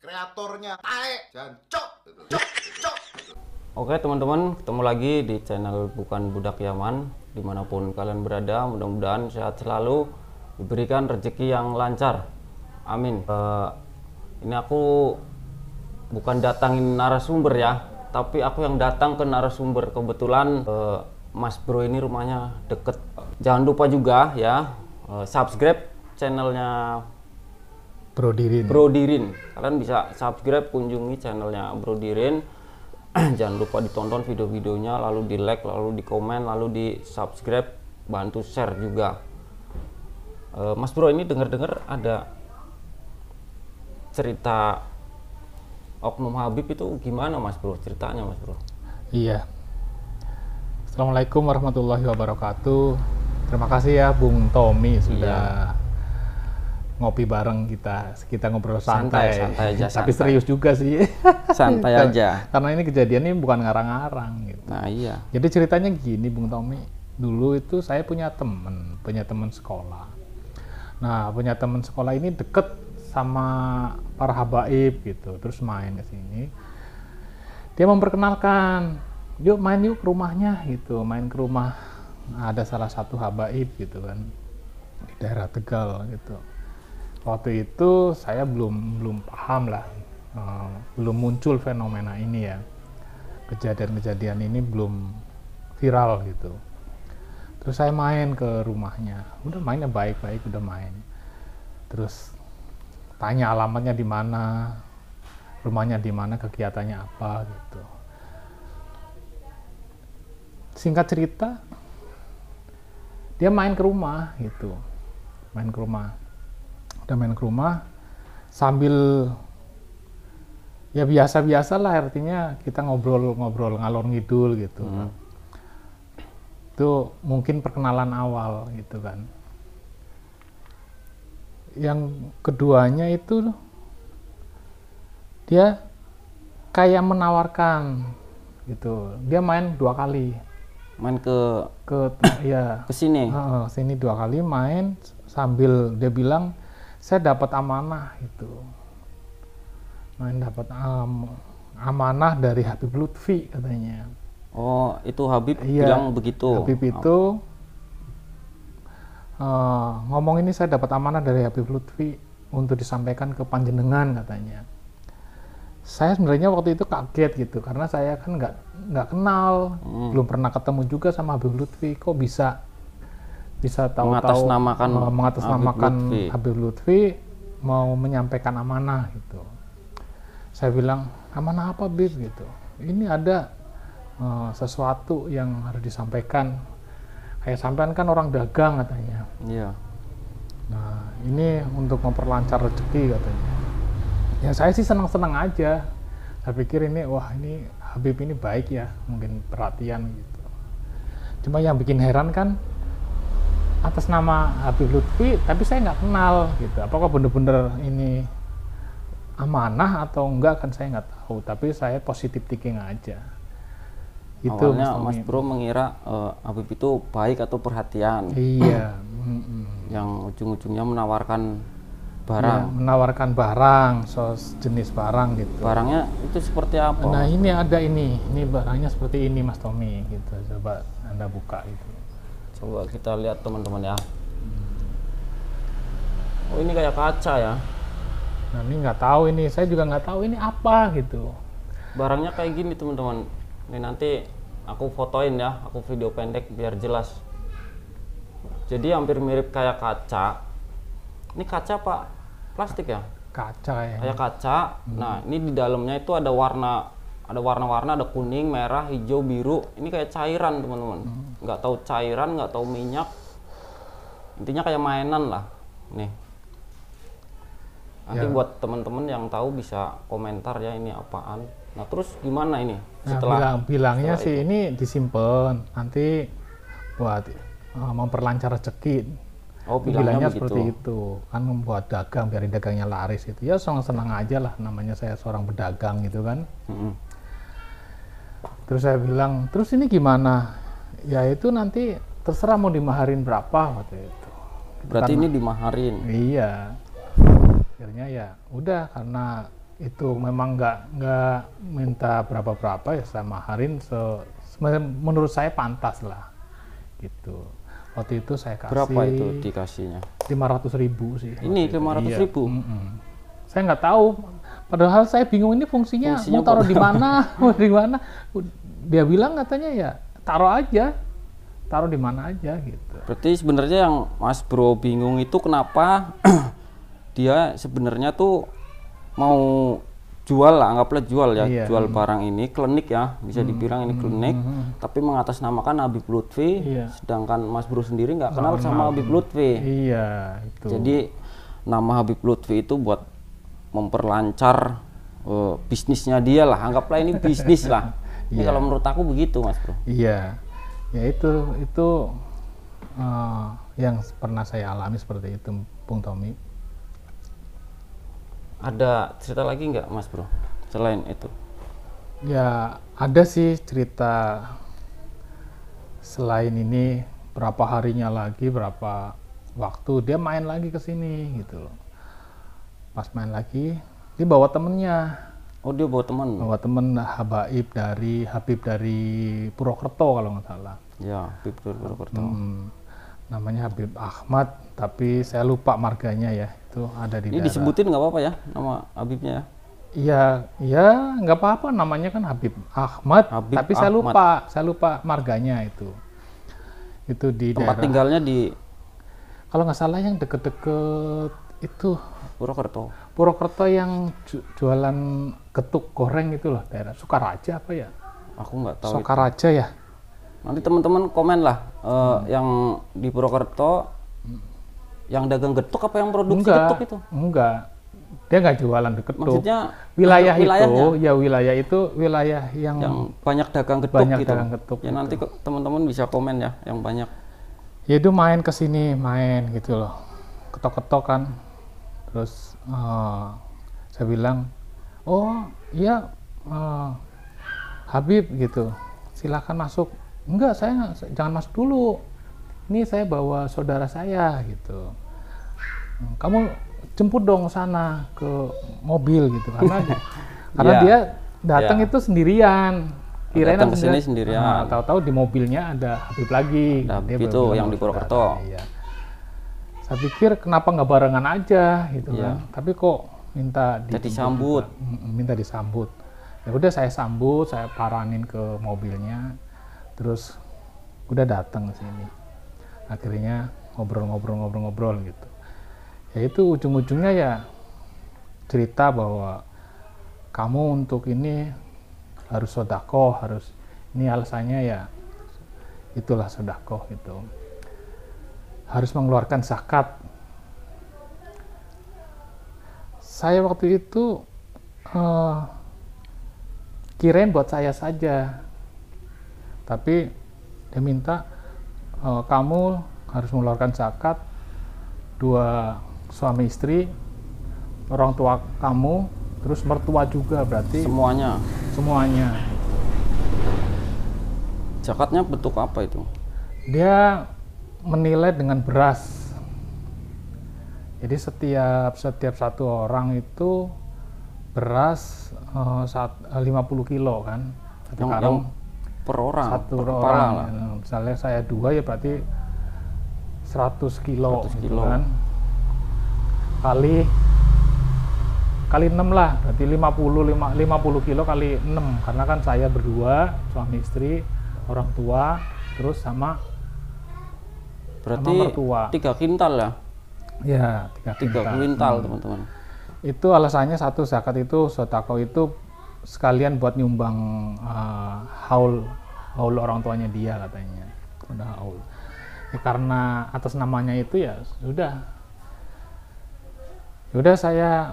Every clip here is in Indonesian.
kreatornya tae jancok cok cok. Oke teman-teman, ketemu lagi di channel Bukan Budak Yaman. Dimanapun kalian berada, mudah-mudahan sehat selalu, diberikan rezeki yang lancar, amin. Ini aku bukan datangin narasumber ya, tapi aku yang datang ke narasumber. Kebetulan Mas Bro ini rumahnya deket. Jangan lupa juga ya, subscribe channelnya Bro Dirin. Kalian bisa subscribe, kunjungi channelnya Bro Dirin. Jangan lupa ditonton video-videonya, lalu di like, lalu di komen, lalu di subscribe, bantu share juga. Mas Bro ini dengar-dengar ada cerita Oknum Habib, itu gimana Mas Bro ceritanya Mas Bro? Iya. Assalamualaikum warahmatullahi wabarakatuh. Terima kasih ya Bung Tommy sudah ngopi bareng kita ngobrol santai aja, tapi serius juga sih. Santai aja. Karena ini kejadiannya bukan ngarang-ngarang gitu. Nah iya. Jadi ceritanya gini Bung Tommy. Dulu itu saya punya teman sekolah. Nah punya teman sekolah ini deket sama para habaib gitu. Terus main ke sini. Dia memperkenalkan, yuk main yuk ke rumahnya gitu. Main ke rumah ada salah satu habaib gitu kan di daerah Tegal gitu. Waktu itu saya belum paham lah, belum muncul fenomena ini ya, kejadian-kejadian ini belum viral gitu. Terus saya main ke rumahnya, udah mainnya baik-baik, udah main. Terus tanya alamatnya di mana, rumahnya di mana, kegiatannya apa gitu. Singkat cerita, dia main ke rumah gitu, main ke rumah sambil ya biasa-biasa lah, artinya kita ngobrol ngalor ngidul gitu. Itu mungkin perkenalan awal gitu kan. Yang keduanya itu dia kayak menawarkan gitu, dia main 2 kali, Main ke ya sini. Sini 2 kali main, sambil dia bilang saya dapat amanah itu, main dapat amanah dari Habib Lutfi katanya. Oh itu Habib Iya, bilang begitu. Habib itu ngomong ini saya dapat amanah dari Habib Lutfi untuk disampaikan ke panjenengan katanya. Saya sebenarnya waktu itu kaget gitu, karena saya kan nggak kenal, belum pernah ketemu juga sama Habib Lutfi. Kok bisa tahu-tahu mengatasnamakan Habib Lutfi mau menyampaikan amanah gitu. Saya bilang, amanah apa Bib gitu? Ini ada sesuatu yang harus disampaikan. Kayak sampean kan orang dagang katanya. Iya. Nah ini untuk memperlancar rezeki katanya. Ya saya sih senang-senang aja. Saya pikir ini ini Habib ini baik ya, mungkin perhatian gitu. Cuma yang bikin heran kan, atas nama Habib Lutfi, tapi saya nggak kenal gitu. Apakah bener-bener ini amanah atau enggak kan saya nggak tahu. Tapi saya positive thinking aja. Itu awalnya Mas Bro mengira Habib itu baik atau perhatian. Iya. Yang ujung-ujungnya menawarkan barang. Ya, menawarkan barang, jenis barang gitu. Barangnya itu seperti apa? Nah ini ada ini barangnya seperti ini Mas Tommy gitu. Coba Anda buka itu. Coba kita lihat teman-teman ya. Oh ini kayak kaca ya. Nah ini nggak tahu, ini saya juga nggak tahu ini apa gitu. Barangnya kayak gini teman-teman. Ini nanti aku fotoin ya, aku video pendek biar jelas. Jadi hampir mirip kayak kaca. Ini kaca Pak, plastik ya? Kaca ya. Kayak kaca. Nah ini di dalamnya itu ada warna-warna, ada kuning, merah, hijau, biru. Ini kayak cairan teman-teman. Nggak tahu cairan, nggak tahu minyak. Intinya kayak mainan lah. Nih. Nanti buat teman-teman yang tahu bisa komentar ya ini apaan. Nah terus gimana ini? Bilangnya sih ini disimpan nanti buat memperlancar rezeki. Oh bilangnya begitu. Seperti itu kan, membuat dagang biar dagangnya laris itu ya, senang-senang aja lah, namanya saya seorang pedagang gitu kan. Terus saya bilang, terus ini gimana? Ya itu nanti terserah mau dimaharin berapa waktu itu. Berarti ini dimaharin? Iya. Akhirnya ya udah, karena itu memang nggak minta berapa ya saya maharin menurut saya pantas lah gitu. Waktu itu saya kasih Berapa itu dikasihnya? 500.000 sih. Ini 500.000. Saya nggak tahu, padahal saya bingung ini fungsinya mau taruh di mana, mau di mana. Dia bilang katanya ya taruh di mana aja gitu. Berarti sebenarnya yang Mas Bro bingung itu kenapa dia sebenarnya tuh mau jual lah, anggaplah jual ya, Iya. jual barang ini, klinik ya, bisa dibilang ini klinik, tapi mengatasnamakan Habib Lutfi, Iya. sedangkan Mas Bro sendiri nggak kenal sama Habib Lutfi. Iya, itu. Jadi nama Habib Lutfi itu buat memperlancar bisnisnya dia lah, anggaplah ini bisnis lah. Ini kalau menurut aku begitu, Mas Bro. Iya, ya itu yang pernah saya alami seperti itu, Bung Tommy. Ada cerita lagi nggak, Mas Bro, selain itu? Ya ada sih cerita selain ini. Berapa harinya lagi, berapa waktu dia main lagi ke sini gitu loh. Pas main lagi, dia bawa temennya. Oh, dia bawa teman. Bawa temen Habib dari Purwokerto kalau nggak salah. Ya, Habib dari Purwokerto. Namanya Habib Ahmad, tapi saya lupa marganya ya. Itu ada di Ini daerah. disebutin nggak apa-apa ya nama Habibnya ya? Iya, nggak apa-apa, namanya kan Habib Ahmad, Habib tapi Ahmad. saya lupa marganya itu. Itu di Tempat daerah, tinggalnya di kalau nggak salah yang deket-deket itu Purwokerto. Purwokerto yang jualan getuk goreng itu loh, daerah Sukaraja apa ya? Aku nggak tahu. Sukaraja ya? Nanti teman-teman komen lah yang di Purwokerto yang dagang getuk apa yang produksi getuk itu? Enggak. Dia nggak jualan getuk. Maksudnya wilayah wilayahnya? itu, ya wilayah itu wilayah yang banyak dagang getuk banyak gitu. dagang getuk Ya nanti teman-teman bisa komen ya yang banyak. ya itu main ke sini, main gitu loh, ketok-ketok kan. Terus saya bilang, oh iya Habib gitu, silakan masuk. Enggak, saya jangan masuk dulu, ini saya bawa saudara saya gitu. Kamu jemput dong sana ke mobil gitu, karena Ya. dia datang Ya. itu sendirian. Kirain Datang ke langsung sini sendirian. tahu-tahu di mobilnya ada Habib lagi. Ada Dia Habib baru itu bilang yang sama di Purwokerto. saudara, iya. Saya pikir kenapa nggak barengan aja gitu Iya. kan. Tapi kok minta disambut. Minta disambut. Ya udah saya sambut, saya paranin ke mobilnya. Terus udah datang ke sini. Akhirnya ngobrol gitu. Ya itu ujung-ujungnya ya cerita bahwa kamu untuk ini harus sedekah, harus ini alasannya ya itulah sedekah gitu. Harus mengeluarkan zakat. Saya waktu itu kirain buat saya saja, tapi dia minta kamu harus mengeluarkan zakat, 2 suami istri, orang tua kamu, terus mertua juga, berarti semuanya. Zakatnya bentuk apa itu? Dia menilai dengan beras. Jadi setiap satu orang itu beras 50 kilo kan. Satu karung per orang, satu per kepala orang. lah. Misalnya saya 2 ya berarti 100 kilo, 100 gitu kilo. kan. Kali 6 lah, berarti 50 kilo kali 6, karena kan saya berdua, suami istri, orang tua, terus sama Berarti mertua. 3 kintal ya? Ya, 3 kuintal teman-teman. Itu alasannya satu, zakat itu, sedekah itu sekalian buat nyumbang haul orang tuanya dia katanya. Udah haul. Ya, karena atas namanya itu ya sudah saya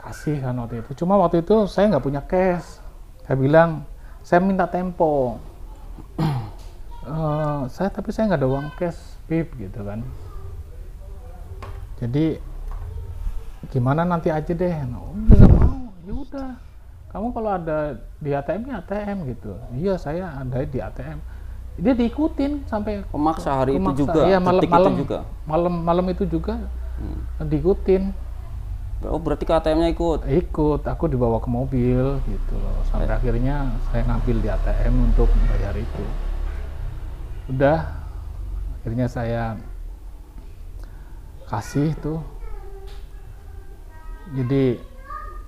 kasih kan waktu itu. Cuma waktu itu saya nggak punya cash. Saya bilang saya minta tempo. Tapi saya nggak ada uang cash, Pip, gitu kan. Jadi gimana nanti aja deh. Nah, udah nggak mau. Ya udah. Kamu kalau ada di ATM ya ATM gitu. Iya, saya ada di ATM. Dia diikutin sampai Pemaksa hari itu pemaksa. juga, Iya, detik itu juga. malam itu juga diikutin. Oh, berarti ke ATM-nya ikut. Ikut, aku dibawa ke mobil gitu loh. Sampai akhirnya saya ngambil di ATM untuk bayar itu. Udah, akhirnya saya kasih tuh. Jadi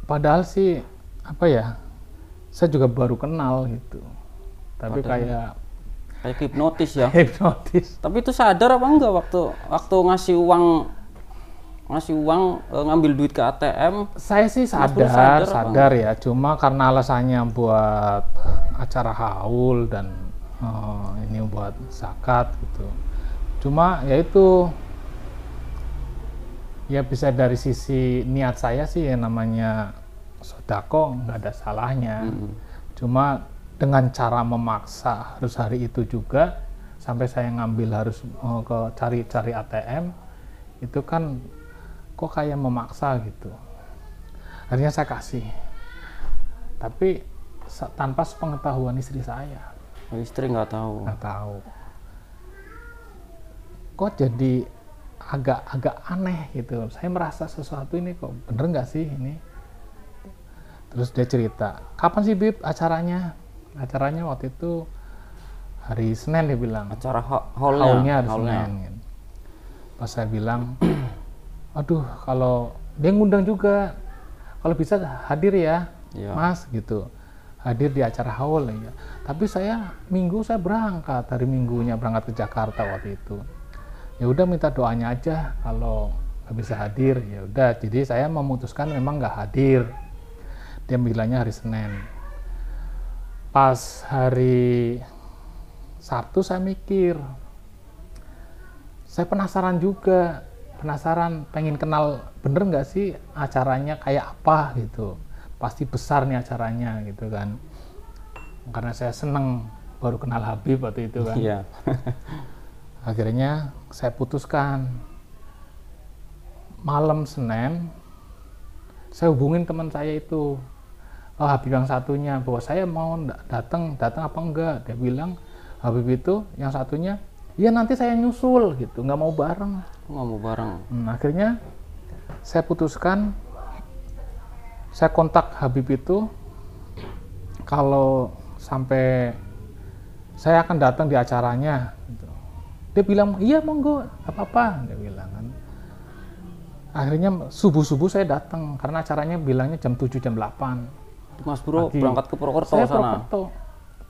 padahal sih apa ya? Saya juga baru kenal gitu. Tapi Padahal kayak kayak hipnotis ya. hipnotis. Tapi itu sadar apa enggak waktu ngasih uang ngambil duit ke ATM? Saya sih Mas Bro sadar apa sadar ya. Cuma karena alasannya buat acara haul dan ini buat zakat gitu. Cuma ya itu ya bisa dari sisi niat saya sih yang namanya sodako nggak ada salahnya. Cuma dengan cara memaksa harus hari itu juga sampai saya ngambil harus ke cari ATM itu kan kok kayak memaksa gitu. Akhirnya saya kasih, tapi tanpa sepengetahuan istri saya. Oh, istri nggak tahu. Nggak tahu. Kok jadi agak aneh gitu. Saya merasa sesuatu ini kok bener nggak sih ini? Terus dia cerita, kapan sih Bib acaranya? Acaranya waktu itu hari Senin dia bilang. Acara Haulnya hari haulnya. Senin. Gitu. Pas saya bilang, aduh kalau dia ngundang juga, kalau bisa hadir ya, Iya. Mas gitu. Hadir di acara haul ya. Tapi saya Minggu saya berangkat, hari Minggunya berangkat ke Jakarta waktu itu. Ya udah minta doanya aja kalau nggak bisa hadir ya udah. Jadi saya memutuskan memang nggak hadir. Dia bilangnya hari Senin. Pas hari Sabtu saya mikir, saya penasaran juga, pengen kenal bener nggak sih acaranya kayak apa gitu. Pasti besar nih acaranya gitu kan. Karena saya seneng baru kenal Habib waktu itu kan. Iya. Akhirnya saya putuskan malam Senin saya hubungin teman saya itu, Habib yang satunya, bahwa saya mau datang apa enggak. Dia bilang Habib itu yang satunya, ya nanti saya nyusul gitu, nggak mau bareng. Nggak mau bareng. Akhirnya saya putuskan, saya kontak Habib itu, kalau sampai saya akan datang di acaranya. Gitu. Dia bilang, iya monggo, apa-apa, dia bilang kan. Akhirnya subuh-subuh saya datang, karena acaranya bilangnya jam 7, jam 8. Mas Bro Pagi. berangkat ke Purwokerto Saya sana. Purwokerto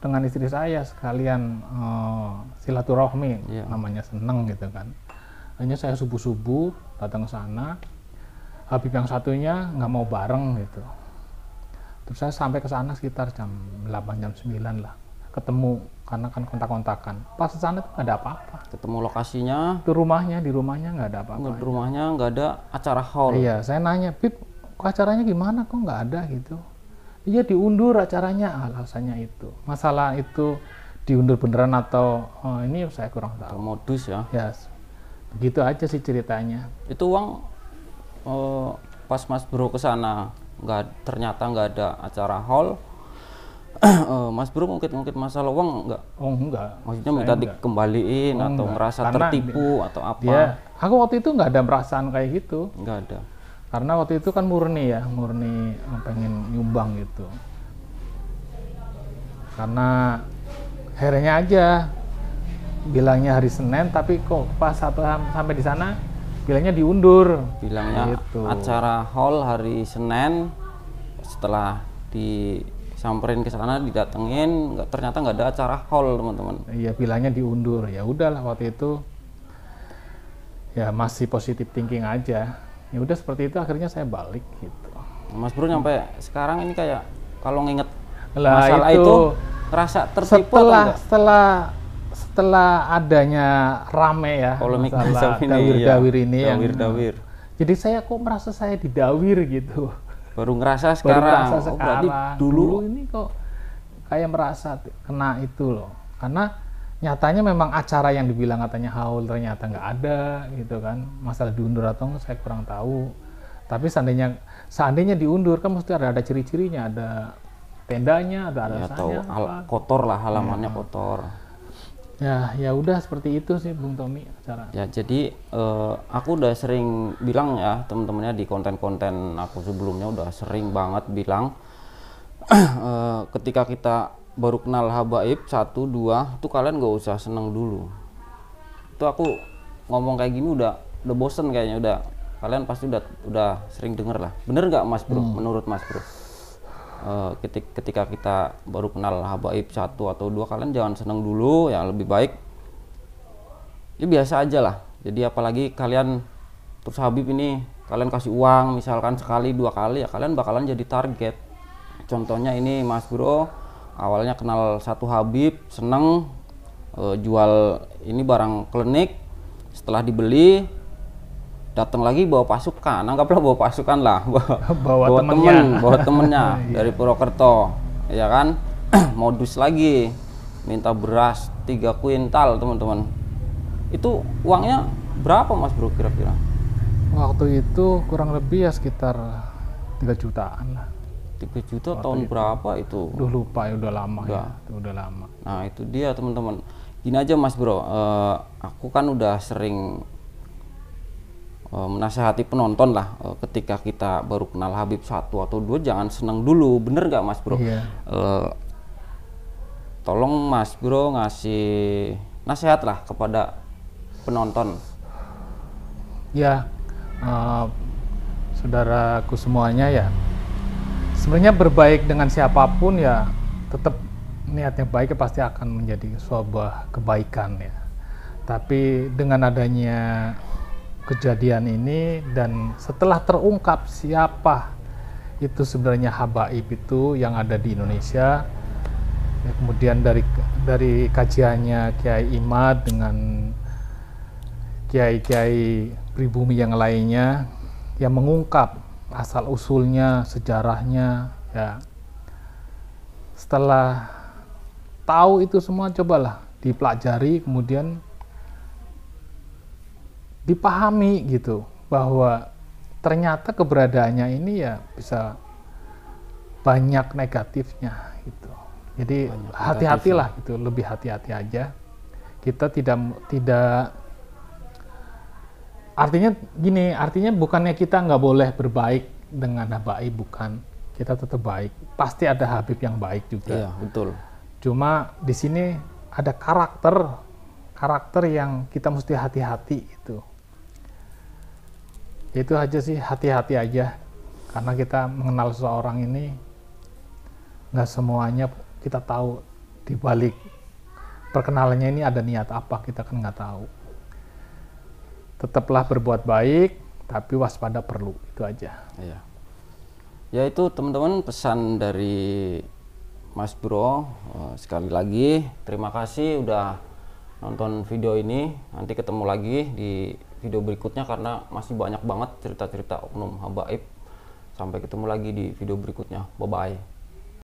dengan istri saya sekalian silaturahmi, Iya. namanya seneng gitu kan. Akhirnya saya subuh-subuh datang ke sana. Habib yang satunya nggak mau bareng gitu. Terus saya sampai ke sana sekitar jam 8, jam 9 lah. Ketemu, karena kan kontak-kontakan. Pas ke sana tuh nggak ada apa-apa. Ketemu lokasinya, Itu rumahnya, di rumahnya nggak ada apa-apa. di rumahnya nggak ada acara haul. Iya, saya nanya, Bib, kok acaranya gimana? Kok nggak ada gitu? Iya diundur acaranya, alasannya itu. Masalah itu diundur beneran atau ini saya kurang Atau tahu. modus ya. Ya, begitu aja sih ceritanya. Itu uang pas Mas Bro ke sana ternyata nggak ada acara haul. Mas Bro mungkin masalah uang nggak? Oh enggak. Maksudnya Saya minta enggak. dikembaliin Oh, atau enggak. merasa Karena tertipu atau apa? Dia, aku waktu itu nggak ada perasaan kayak gitu. Nggak ada. Karena waktu itu kan murni pengen nyumbang gitu. Karena akhirnya aja bilangnya hari Senin, tapi kok pas sampai di sana bilangnya diundur. Bilangnya Gitu. acara haul hari Senin, setelah disamperin ke sana didatengin, ternyata nggak ada acara haul teman-teman. Iya bilangnya diundur. Ya udahlah waktu itu ya masih positive thinking aja. Ya udah seperti itu akhirnya saya balik gitu. Mas Bro nyampe sekarang ini kayak kalau nginget Lah, masalah itu ngerasa tertipu atau enggak? setelah adanya rame ya Polemik masalah ini, dawir-dawir iya. ini Dawir-dawir. jadi saya kok merasa saya didawir gitu. Baru ngerasa Baru sekarang. merasa Oh, berarti sekarang. dulu ini kok kayak merasa kena itu loh, karena nyatanya memang acara yang dibilang katanya haul ternyata nggak ada gitu kan. Masalah diundur atau enggak saya kurang tahu, tapi seandainya diundur kan mesti ada ciri-cirinya, ada tendanya, ada ya, alasannya atau kotor lah, halamannya kotor. Ya udah seperti itu sih Bung Tommy cara. Ya, jadi aku udah sering bilang ya teman-temannya di konten-konten aku sebelumnya udah sering banget bilang ketika kita baru kenal habaib 1, 2 tuh kalian gak usah seneng dulu. Itu aku ngomong kayak gini udah bosen kayaknya, udah kalian pasti udah sering denger lah. Bener nggak Mas Bro? Menurut Mas Bro? Ketika kita baru kenal habaib 1 atau 2 kalian jangan seneng dulu, ya lebih baik ya biasa aja lah. Jadi apalagi kalian terus habib ini kalian kasih uang misalkan sekali 2 kali, ya kalian bakalan jadi target. Contohnya ini Mas Bro awalnya kenal satu habib, seneng jual ini barang klinik, setelah dibeli datang lagi bawa pasukan, anggaplah bawa pasukan lah, bawa temennya dari Purwokerto, ya kan, modus lagi, minta beras 3 kuintal teman-teman. Itu uangnya berapa Mas Bro kira-kira? Waktu itu kurang lebih ya sekitar 3 jutaan lah. 3 juta tahun berapa itu? Udah lupa ya, udah lama ya, udah lama. Nah itu dia teman-teman. Gini aja Mas Bro, aku kan udah sering menasehati penonton lah, ketika kita baru kenal habib 1 atau 2 jangan seneng dulu, bener nggak Mas Bro? Iya. Tolong Mas Bro ngasih nasihat lah kepada penonton. Ya, saudaraku semuanya ya, sebenarnya berbaik dengan siapapun ya tetap niatnya baik pasti akan menjadi sebuah kebaikan ya. Tapi dengan adanya kejadian ini dan setelah terungkap siapa itu sebenarnya habaib itu yang ada di Indonesia, ya, kemudian dari kajiannya Kiai Imad dengan kiai-kiai pribumi yang lainnya yang mengungkap asal usulnya, sejarahnya, ya. Setelah tahu itu semua, cobalah dipelajari, kemudian dipahami gitu bahwa ternyata keberadaannya ini ya bisa banyak negatifnya gitu. Jadi hati-hatilah gitu, lebih hati-hati aja. Kita tidak artinya gini, artinya bukannya kita nggak boleh berbaik dengan habaib, bukan. Kita tetap baik. Pasti ada habib yang baik juga. Iya, betul. Cuma di sini ada karakter yang kita mesti hati-hati itu. Itu aja sih, hati-hati aja. Karena kita mengenal seseorang ini nggak semuanya kita tahu di balik perkenalannya ini ada niat apa, kita kan nggak tahu. Tetaplah berbuat baik, tapi waspada perlu, itu aja. Iya. Ya itu teman-teman pesan dari Mas Bro. Sekali lagi terima kasih udah nonton video ini. Nanti ketemu lagi di video berikutnya karena masih banyak banget cerita-cerita oknum habaib. Sampai ketemu lagi di video berikutnya. Bye bye.